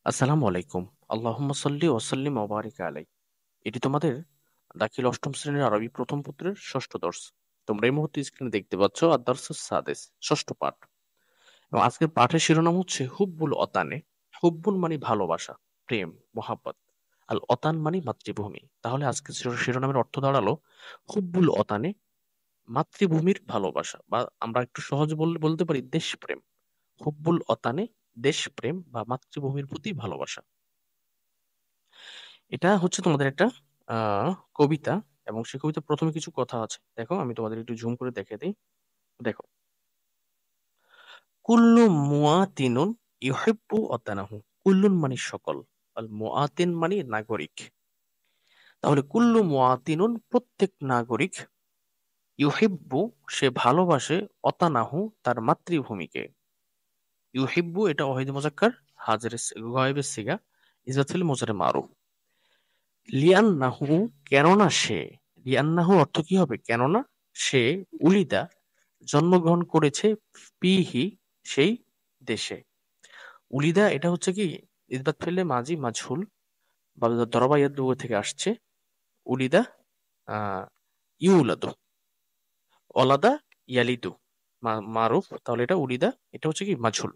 আসসালামু আলাইকুম। আল্লাহুম্মা সাল্লি ওয়া সাল্লিম ওয়া বারিক আলাই। এটি তোমাদের দাখিল অষ্টম শ্রেণীর আরবি প্রথম পত্রের ষষ্ঠ দর্স। তোমরা এই মুহূর্তে স্ক্রিনে দেখতে পাচ্ছ আদ-দারসুস সাদিস, ষষ্ঠ পাঠ। এবং আজকের পাঠের শিরোনাম হচ্ছে হুব্বুল অতানে। হুব্বুন মানে ভালোবাসা, প্রেম, মোহাব্বত। আল অতান মানে মাতৃভূমি। তাহলে আজকের শিরোনামের অর্থ দাঁড়ালো হুব্বুল অতানে, মাতৃভূমির ভালোবাসা, বা আমরা একটু সহজ বললে বলতে পারি দেশপ্রেম। হুব্বুল অতানে, দেশপ্রেম বা মাতৃভূমির প্রতি ভালোবাসা। এটা হচ্ছে তোমাদের একটা কবিতা, এবং সেই কবিতার প্রথমে কিছু কথা আছে। দেখো, আমি তোমাদের একটু জুম করে দেখে দিই। দেখো, কুল্লু মুয়াতিনুন ইউহিব্বু ওয়াতানাহু। কুল্লুন মানে সকল, আর মুয়াতিন মানে নাগরিক। তাহলে কুল্লু মুয়াতিনুন প্রত্যেক নাগরিক, ইউহিব্বু সে ভালোবাসে, ওয়াতানাহু তার মাতৃভূমিকে। ইউহিব্বু এটা ওয়াহিদ মুজাক্কার, হাজির গায়েবের সিগা, ইজাত ফিল মুজারে মারুফ। লিয়ান্নাহু কেননা সে, লিয়ান্নাহু অর্থ কি হবে? কেননা সে, উলিদা জন্মগ্রহণ করেছে, পিহি সেই দেশে। উলিদা এটা হচ্ছে কি ইসবাত ফেলে মাজি মাজহুল বা দরবা ইয়াদু থেকে আসছে। উলিদা আহ ইউলাদু, অলাদা ইয়ালিদু, মারুফ। তাহলে এটা উলিদা, এটা হচ্ছে কি মাজহুল।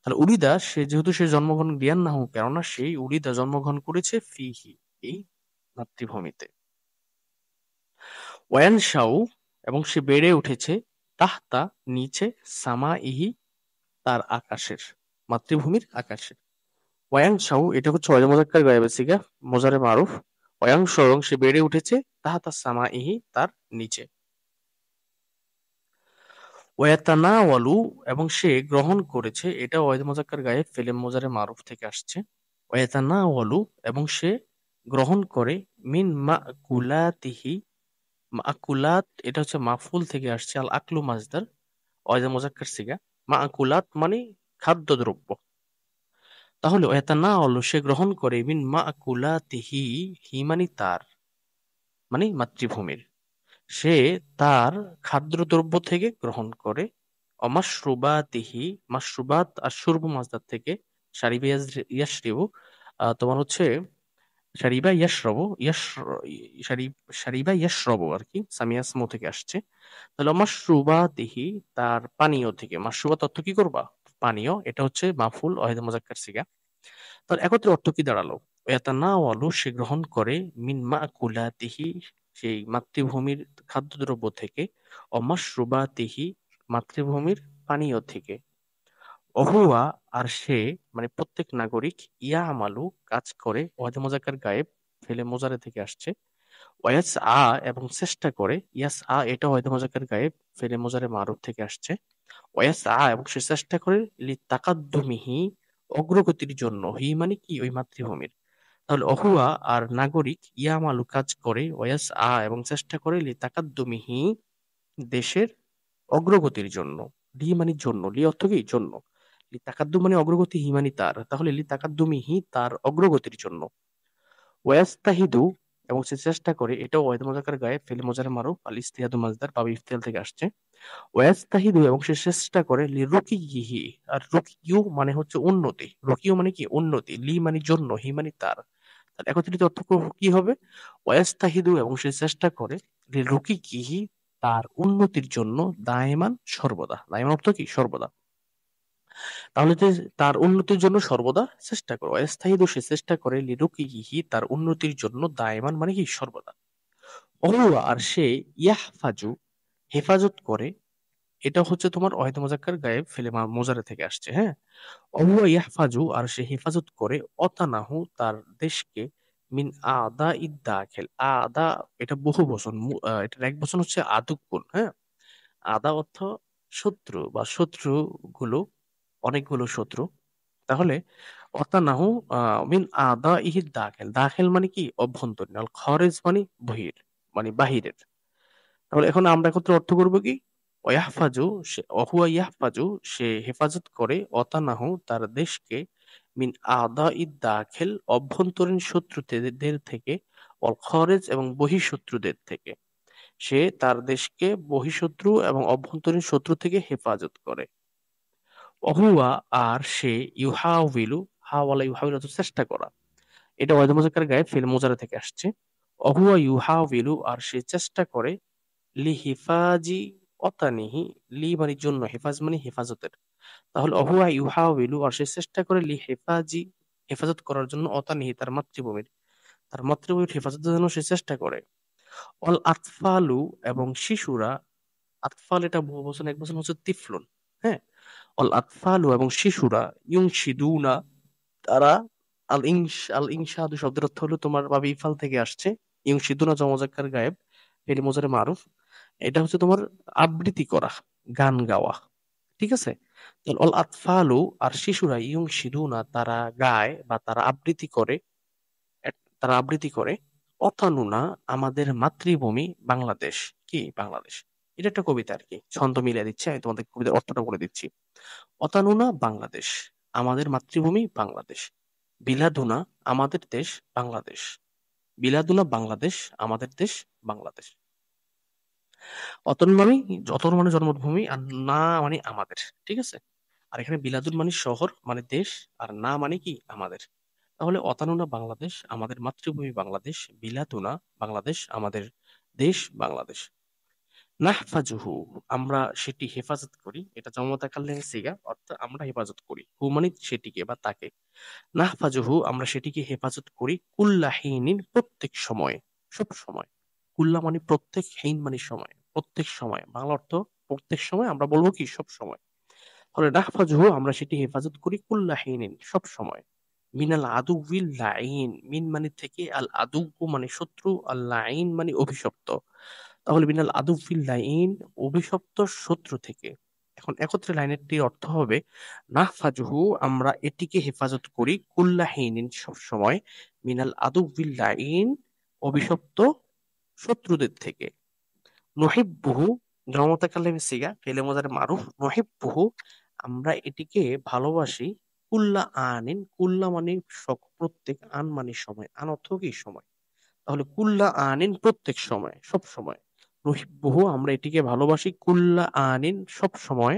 তাহলে উলিদা সে, যেহেতু সে জন্মগ্রহণ, লিয়ান্নাহু কেননা সেই উলিদা জন্মগ্রহণ করেছে, ফিহি এই মাতৃভূমিতে। ওয়ানসাউ এবং সে বেড়ে উঠেছে, তাহতা নিচে, সামা ইহি তার আকাশের, মাতৃভূমির আকাশে। ওয়াংসাউ এটা হচ্ছে ওয়াজে মুজাক্কার গায়েবে সিগা, মোজারে মারুফ। ওয়াংশ এবং সে বেড়ে উঠেছে, তাহতা সামা ইহি তার নিচে। ওয়াতানাওয়ালু এবং সে গ্রহণ করেছে, এটা ওয়াজে মুজাক্কার গায়েব ফেলে মোজারে মারুফ থেকে আসছে। ওয়াতানাওয়ালু এবং সে গ্রহণ করে, মিন মাকুলাতিহি, মাকুলাত এটা হচ্ছে মাফুল থেকে আসছে, আল আকলু মাজদার, ওয়াজে মুজাক্কার সিগা। মাকুলাত মানে খাদ্যদ্রব্য। তাহলে ওয়াতানাওয়ালু সে গ্রহণ করে, মিন মাকুলাতিহি, হি মানে তার, মানে মাতৃভূমির। সে তার খাদ্যদ্রব্য থেকে গ্রহণ করে। অমাশরুবাতিহি, মাশরুবাত আর শুরবু মাজদার থেকে, শারিবা ইয়াশরিবু, তোমার হচ্ছে শারিবা ইয়াশরবু, শারিবা ইয়াশরবু আর কি, সামিয়া ইসমু থেকে আসছে। তাহলে মাশরুবাতিহি তার পানীয় থেকে, মাশরুবাত অর্থ কি করবা? পানীয়। এটা হচ্ছে মাফুল ওয়াহিদ মুজাক্কার সিগা। তার একত্রে অর্থ কি দাঁড়ালো? ইয়াতানাওয়ালু সে গ্রহণ করে, মিন মাকুলাতিহি সেই মাতৃভূমির খাদ্যদ্রব্য থেকে, অমাশরুবাতিহি মাতৃভূমির পানীয় থেকে। অহুয়া আর সে মানে প্রত্যেক নাগরিক, ইয়া আমালু কাজ করে, ওয়াজে মোজাক্কার গায়েব ফেলে মোজারে থেকে আসছে। ওয়াস আ এবং চেষ্টা করে, ইয়াস আ এটা ওয়াজে মোজাক্কার গায়েব ফেলে মোজারে মারুফ থেকে আসছে। ওয়াস আ এবং সে চেষ্টা করে, লি তাকাদ্দুমিহি অগ্রগতির জন্য, হি মানে কি ওই মাতৃভূমির। তাহলে অহুয়া আর নাগরিক, ইয়ামালু কাজ করে, ওয়াস আ এবং চেষ্টা করে, লি তাকাদ্দুমিহি দেশের অগ্রগতির জন্য। লি মানে জন্য, লি অর্থ কি জন্য, লি তাকাদ্দুম মানে অগ্রগতি, হি মানে তার। তাহলে লি তাকাদ্দুমিহি তার অগ্রগতির জন্য। ওয়াস্তাহিদু এবং সে চেষ্টা করে, এটাও ওয়াহিদ মুজাক্কার গায়েব ফেলে মোজারে মারুফ, আল ইস্তিহাদু মাজদার বাবু ইফতিয়াল থেকে আসছে। ওয়াস্তাহিদু এবং সে চেষ্টা করে, লি রুকিয়িহি, আর রুকিয়ু মানে হচ্ছে উন্নতি, রুকিয়ু মানে কি উন্নতি, লি মানে জন্য, হি মানে তার। তাহলে একত্রিত অর্থ কি হবে? ওয়াস্তাহিদু এবং সে চেষ্টা করে, লি রুকিয়িহি তার উন্নতির জন্য, দায়মান সর্বদা। দায়মান অর্থ কি সর্বদা। তাহলে যে তার উন্নতির জন্য সর্বদা চেষ্টা করে, অস্থায়ী সে চেষ্টা করে, লিরুকিহি তার উন্নতির জন্য, দায়মান মানে কি সর্বদা। অহুয়া আর সে, ইয়াহফাজু হেফাজত করে, এটা হচ্ছে তোমার ওয়াহিদ মুজাক্কার গায়েব ফেলে মোজারে থেকে আসছে, হ্যাঁ। অহুয়া ইয়াহফাজু আর সে হেফাজত করে, অতানাহু তার দেশকে, মিন আদা ইদ্দাখেল, আদা এটা বহু বচন, এটার এক বচন হচ্ছে আদুকুন, হ্যাঁ। আদা অর্থ শত্রু বা শত্রু গুলো, অনেকগুলো শত্রু। তাহলে অতানাহু মিন আদা ইহি দাখিল, দাখিল মানে কি অভ্যন্তরীণ, আর খরেজ মানে বহির, মানে বাহিরের। তাহলে এখন আমরা একত্রে অর্থ করব কি? ওয়াহফাজু সে, অহুয়া ইয়াহফাজু সে হেফাজত করে, অতানাহু তার দেশকে, মিন আদা ইদ দাখিল অভ্যন্তরীণ শত্রুদের থেকে, অল খরেজ এবং বহিঃশত্রুদের থেকে। সে তার দেশকে বহিঃশত্রু এবং অভ্যন্তরীণ শত্রু থেকে হেফাজত করে। অহুয়া আর সে, ইউহাউইলু হাওয়ালা ইউহাউইলু তো চেষ্টা করা, এটা ওয়াহিদ মুজাক্কার গায়েব ফিল মুজারে থেকে আসছে। অহুয়া ইউহাউইলু আর সে চেষ্টা করে, লিহিফাজি অতানিহি, লি মানে জন্য, হেফাজ মানে হেফাজতের। তাহলে অহুয়া ইউহাউইলু আর সে চেষ্টা করে, লিহেফাজি হেফাজত করার জন্য, অতানিহি তার মাতৃভূমির হেফাজতের জন্য সে চেষ্টা করে। অল আতফালু এবং শিশুরা, আতফাল এটা বহু বচন, এক বচন হচ্ছে তিফলুন। হ্যাঁ, অল আতফালু এবং শিশুরা, ইউনশিদুনা তারা, আল ইনশাদু শব্দের অর্থ হলো তোমার বা ইফাল থেকে আসছে। ইউনশিদুনা জমজাক্কার গায়েব ফেলি মোজারে মারুফ, এটা হচ্ছে তোমার আবৃত্তি করা, গান গাওয়া। ঠিক আছে, তাহলে অল আতফালু আর শিশুরা, ইউনশিদুনা তারা গায় বা তারা আবৃত্তি করে অতানুনা আমাদের মাতৃভূমি বাংলাদেশ, কি বাংলাদেশ। এটা একটা কবিতা আর কি, ছন্দ মিলিয়ে দিচ্ছি, আমি তোমাদের কবিতার অর্থটা বলে দিচ্ছি। অতানুনা বাংলাদেশ, আমাদের মাতৃভূমি বাংলাদেশ। বিলাদুনা আমাদের দেশ বাংলাদেশ। বিলাদুনা বাংলাদেশ, আমাদের দেশ বাংলাদেশ। অতন মানে, অতন মানে জন্মভূমি, আর না মানে আমাদের। ঠিক আছে, আর এখানে বিলাদুন মানে শহর মানে দেশ, আর না মানে কি আমাদের। তাহলে অতানুনা বাংলাদেশ, আমাদের মাতৃভূমি বাংলাদেশ। বিলাতুনা বাংলাদেশ, আমাদের দেশ বাংলাদেশ। নাহফাজুহু আমরা সেটি হেফাজত করি, এটা জমতা কাল্লিন সিগা, অর্থাৎ আমরা হেফাজত করি, হু মানে সেটিকে বা তাকে। নাহফাজুহু আমরা সেটিকে হেফাজত করি, কুল্লা হিনিন প্রত্যেক সময়, সব সময়। কুল্লা মানে প্রত্যেক, হিন মানে সময়, প্রত্যেক সময়, বাংলা অর্থ প্রত্যেক সময়, আমরা বলবো কি সব সময়। তাহলে নাহফাজুহু আমরা সেটি হেফাজত করি, কুল্লা হিনিন সব সময়। মিনাল আদুউল লাইন, মিন মানে থেকে, আল আদু মানে শত্রু, আল লাইন মানে অভিশপ্ত। তাহলে মিনাল আদুউল লাইন অভিশপ্ত শত্রু থেকে। এখন একত্রে লাইনেরটির অর্থ হবে, নাহফাজুহু আমরা এটিকে হেফাজত করি, কুল্লা হিনিন সব সময়, মিনাল আদুউল লাইন অভিশপ্ত শত্রুদের থেকে। নহিব্বুহু জমতা কাল্লিমে সিগা ফেলে মুজারে মারুফ, নহিব্বুহু আমরা এটিকে ভালোবাসি, কুল্লা আনিন, কুল্লা মানে প্রত্যেক, আন মানে সময়, আন অর্থ কি সময়। তাহলে কুল্লা আনিন প্রত্যেক সময়, সব সময়। নহিব্বুহু আমরা এটিকে ভালোবাসি, কুল্লা আনিন সব সময়।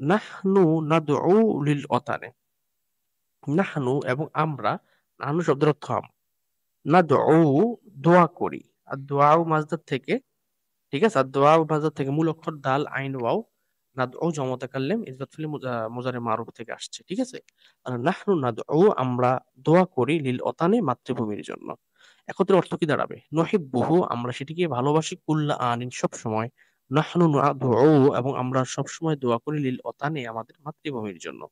নাহনু নাদউ লিল ওয়াতানে, নাহনু এবং আমরা, নাহনু শব্দের অর্থ নাদউ দোয়া করি, আর দোয়া মাজদার থেকে। ঠিক আছে, আর দোয়া বাজার থেকে মূল অক্ষর দাল আইন ওয়াও, নাদউ জমতাকাল্লিম ইসবাত ফিল মুজারে মারুফ থেকে আসছে। ঠিক আছে, আর নাহনু নাদউ আমরা দোয়া করি, লিল ওতানে মাতৃভূমির জন্য। একত্রে অর্থ কি দাঁড়াবে, নহিব্বুহু আমরা সেটিকে ভালোবাসি, কুল্লা আনিন সব সময়। নাহনু নাদউ এবং আমরা সব সময় দোয়া করি, লিল ওতানে আমাদের মাতৃভূমির জন্য।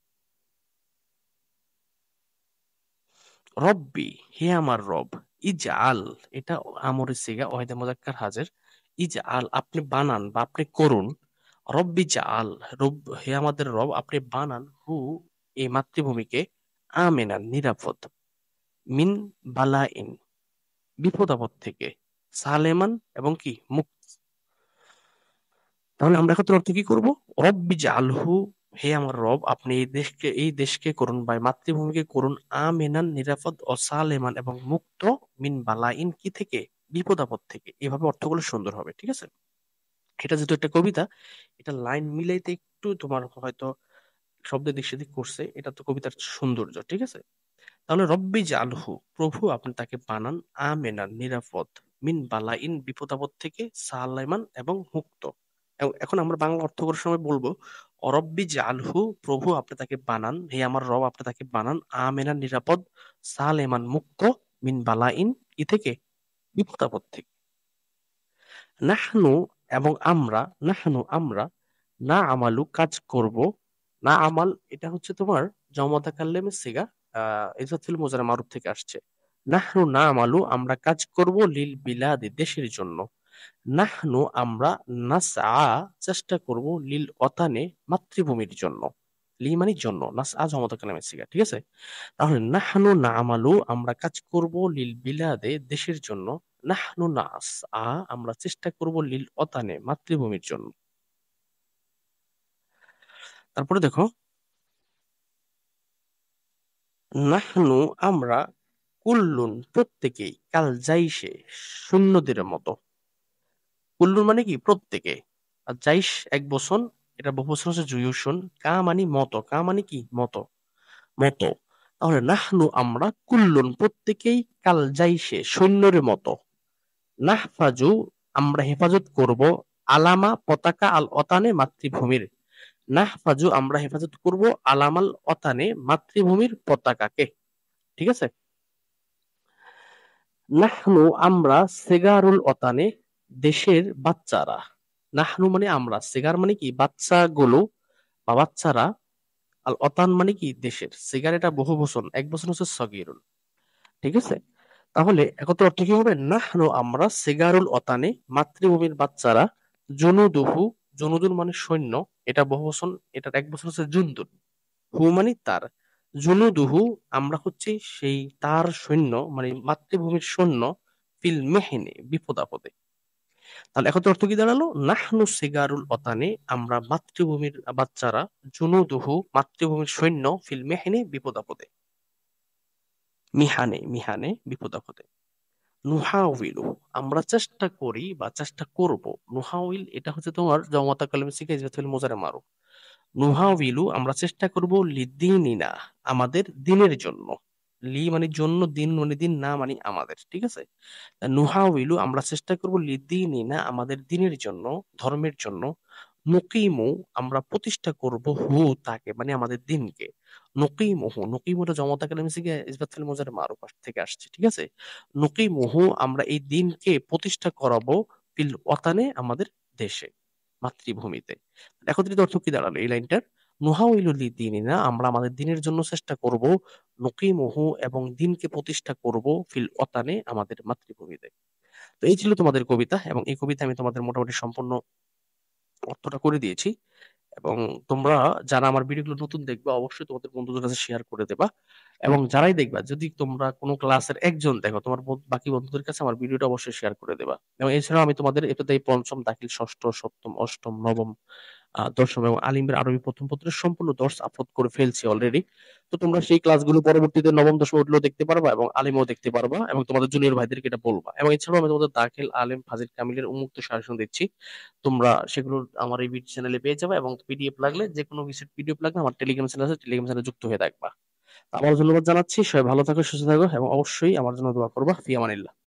রব্বি হে আমার রব, ইজআল এটা আমর সিগা ওয়াহিদে মুজাক্কার হাজির। ইজআল আপনি বানান বা আপনি করুন, রব্বি জাআল রব হে আমাদের রব আপনি বানান, হু এই মাতৃভূমিকে, আমেনান নিরাপদ, মিন বালাইন বিপদ আপদ থেকে, সালেমান এবং কি মুক্ত। তাহলে আমরা এখন অর্থ কি করব, রব্বি জাআলহু হে আমার রব আপনি এই দেশকে করুন বা এই মাতৃভূমিকে করুন, আমেনান নিরাপদ, ও সালেমান এবং মুক্ত, মিন বালাইন কি থেকে, বিপদ আপদ থেকে। এভাবে অর্থগুলো সুন্দর হবে। ঠিক আছে, এটা যেহেতু একটা কবিতা, এটা লাইন মিলাইতে একটু তোমার হয়তো শব্দ দিক সেদিক করছে, এটা তো কবিতার সৌন্দর্য। ঠিক আছে, তাহলে রব্বি জালহু প্রভু আপনি তাকে বানান, আমেনান নিরাপদ, মিন বালাইন বিপদ আপদ থেকে, সালাইমান এবং মুক্ত। এখন আমরা বাংলা অর্থ করার সময় বলবো, অরব্বি জালহু প্রভু আপনি তাকে বানান, হে আমার রব আপনি তাকে বানান, আমেনান নিরাপদ, সালেমান মুক্ত, মিন বালাইন ই থেকে, বিপদ আপদ থেকে। নাহনু এবং আমরা, নাহনু আমরা, না আমালু কাজ করব, না আমাল এটা হচ্ছে তোমার জমতা কাল্লেমে সিগা, ইজাতুল মুজারা মারুফ থেকে আসছে। নাহনু না আমালু আমরা কাজ করব, লিল বিলাদি দেশের জন্য। নাহনু আমরা, নাসআ চেষ্টা করব, লিল ওতানে মাতৃভূমির জন্য। লি মানে জন্য, নাসআ জমতা কাল্লেমে সিগা। ঠিক আছে, তাহলে নাহনু না আমালু আমরা কাজ করব, লিল বিলাদে দেশের জন্য। নাহনু নাসআ আমরা চেষ্টা করব, লিল ওতানে মাতৃভূমির জন্য। তারপরে দেখো, নাহনু আমরা, কুল্লুন প্রত্যেকেই, কাল জাইসে সৈন্যদের মতো। কুল্লুন মানে কি প্রত্যেকে, আর জাইশ এক বচন, এটা বহুবচন হচ্ছে জুয়ুসুন। কা মানে মতো, কা মানে কি মতো, মতো। তাহলে নাহনু আমরা কুল্লুন প্রত্যেকেই কাল জাইসে সৈন্যের মতো, নাহফাজু আমরা হেফাজত করব, আলামা পতাকা আল অতানে মাতৃভূমির, নাহফাজু আমরা হেফাজত করব আলামাল অতানে মাতৃভূমির পতাকাকে। ঠিক আছে। নাহনু আমরা সেগারুল অতানে দেশের বাচ্চারা, নাহনু মানে আমরা, সেগার মানে কি বাচ্চাগুলো বা বাচ্চারা, আল অতান মানে কি দেশের, সেগার এটা বহু বচন, এক বচন হচ্ছে সগীরুল। ঠিক আছে। তাহলে একত্র অর্থ কি হবে, নাহনু আমরা সেগারুল অতানে মাতৃভূমির বাচ্চারা, জুনুদুহু, জুনুদুল মানে সৈন্য, এটা বহু বচন, এটার এক বচন হচ্ছে জুনদুল, হু মানে তার, জুনুদুহু আমরা হচ্ছে সেই তার সৈন্য মানে মাতৃভূমির সৈন্য, ফিল মেহেনে বিপদ আপদে। তাহলে এখন তো অর্থ কি দাঁড়ালো, নাহনু সিগারুল অতানে আমরা মাতৃভূমির বাচ্চারা, জুনুদুহু মাতৃভূমির সৈন্য, ফিল মেহেনে বিপদ আপদে, মিহানে মিহানে বিপদ আপদে। নুহাউইলু আমরা চেষ্টা করি বা চেষ্টা করব, নুহাউইল এটা হচ্ছে তোমার জমাতা কালামে শিখে ইজরাতুল মুজারে মারু, নুহাউইলু আমরা চেষ্টা করব, লিদ্দিনিনা আমাদের দিনের জন্য, লি মানে জন্য, দিন মানে দিন, না মানে আমাদের। ঠিক আছে। নুহাউইলু আমরা চেষ্টা করব, লিদ্দিনিনা আমাদের দিনের জন্য, ধর্মের জন্য, নুকিমু আমরা প্রতিষ্ঠা করব, হু তাকে মানে আমাদের দিনকে, নুকিমুহু, নুকিমুটা জমতা কালামে থেকে ইসবাত ফিল মুজারে মারুফ থেকে আসছে। ঠিক আছে। নুকিমুহু আমরা এই দিনকে প্রতিষ্ঠা করাবো, ফিল ওয়াতানে আমাদের দেশে, মাতৃভূমিতে। একত্রিত অর্থ কি দাঁড়ালো এই লাইনটার, নুহাউইলু লিদ্দিনিনা আমরা আমাদের দিনের জন্য চেষ্টা করব, নুকিমুহু এবং দিনকে প্রতিষ্ঠা করব, ফিল ওয়াতানে আমাদের মাতৃভূমিতে। তো এই ছিল তোমাদের কবিতা, এবং এই কবিতা আমি তোমাদের মোটামুটি সম্পূর্ণ অর্থটা করে দিয়েছি। এবং তোমরা যারা আমার ভিডিওগুলো নতুন দেখবে অবশ্যই তোমাদের বন্ধুদের কাছে শেয়ার করে দেবা, এবং যারাই দেখবা যদি তোমরা কোনো ক্লাসের একজন দেখো, তোমার বাকি বন্ধুদের কাছে আমার ভিডিওটা অবশ্যই শেয়ার করে দেবা। এবং এছাড়াও আমি তোমাদের এটাতেই পঞ্চম, দাখিল, ষষ্ঠ, সপ্তম, অষ্টম, নবম, দশম এবং আলিমের আরবি প্রথম পত্রের সম্পূর্ণ কোর্স আপলোড করে ফেলছি অলরেডি। তো তোমরা সেই ক্লাসগুলো পরবর্তীতে নবম দশম উঠলেও দেখতে পারবা, এবং আলিমও দেখতে পারবা, এবং তোমাদের জুনিয়র ভাইদেরকে এটা বলবা। এবং এছাড়াও আমি তোমাদের দাখিল, আলিম, ফাজিল, কামিলের উন্মুক্ত সাজেশন দিচ্ছি, তোমরা সেগুলো আমার এই চ্যানেলে পেয়ে যাবে। এবং পিডিএফ লাগলে, যে কোনো বিষয়ের পিডিএফ লাগলে আমার টেলিগ্রাম চ্যানেল আছে, টেলিগ্রাম চ্যানেলে যুক্ত হয়ে থাকবা। আবার ধন্যবাদ জানাচ্ছি, সবাই ভালো থাকো, সুস্থ থাকো, এবং অবশ্যই আমার জন্য দোয়া করবা। ফি আমানিল্লাহ।